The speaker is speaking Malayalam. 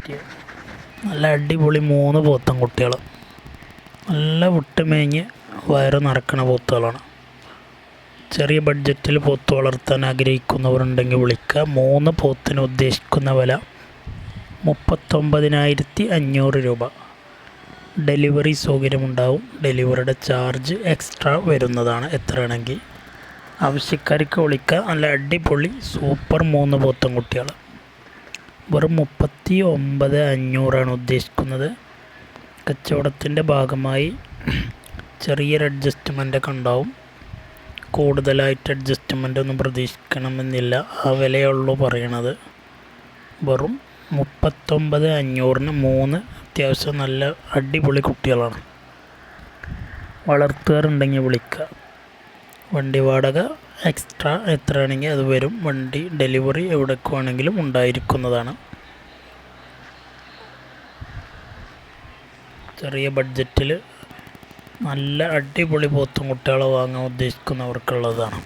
പറ്റിയ നല്ല അടിപൊളി 3 പോത്തൻ കുട്ടികൾ. നല്ല വിട്ടുമേഞ്ഞ് വയറ് നിറക്കണ പോത്തുകളാണ്. ചെറിയ ബഡ്ജറ്റിൽ പോത്ത് വളർത്താൻ ആഗ്രഹിക്കുന്നവരുണ്ടെങ്കിൽ വിളിക്കുക. 3 പോത്തിന് ഉദ്ദേശിക്കുന്ന വില 39,500 രൂപ. ഡെലിവറി സൗകര്യമുണ്ടാവും. ഡെലിവറിയുടെ ചാർജ് എക്സ്ട്രാ വരുന്നതാണ്. എത്രയാണെങ്കിൽ ആവശ്യക്കാർക്ക് വിളിക്കുക. നല്ല അടിപൊളി സൂപ്പർ 3 പോത്തൻ കുട്ടികൾ വെറും 39,500 ഉദ്ദേശിക്കുന്നത്. കച്ചവടത്തിൻ്റെ ഭാഗമായി ചെറിയൊരു അഡ്ജസ്റ്റ്മെൻ്റൊക്കെ ഉണ്ടാവും. കൂടുതലായിട്ട് അഡ്ജസ്റ്റ്മെൻ്റ് ഒന്നും പ്രതീക്ഷിക്കണമെന്നില്ല. ആ വിലയുള്ളൂ പറയണത്. വെറും 39,500 3 അത്യാവശ്യം നല്ല അടിപൊളി കുട്ടികളാണ്. വളർത്തുകാരുണ്ടെങ്കിൽ വിളിക്കുക. വണ്ടി വാടക എക്സ്ട്രാ എത്രയാണെങ്കിൽ അത് വരും. വണ്ടി ഡെലിവറി എവിടേക്ക് വേണമെങ്കിലും ഉണ്ടായിരിക്കുന്നതാണ്. ചെറിയ ബഡ്ജറ്റിൽ നല്ല അടിപൊളി പോത്തും കുട്ടികളെ വാങ്ങാൻ ഉദ്ദേശിക്കുന്നവർക്കുള്ളതാണ്.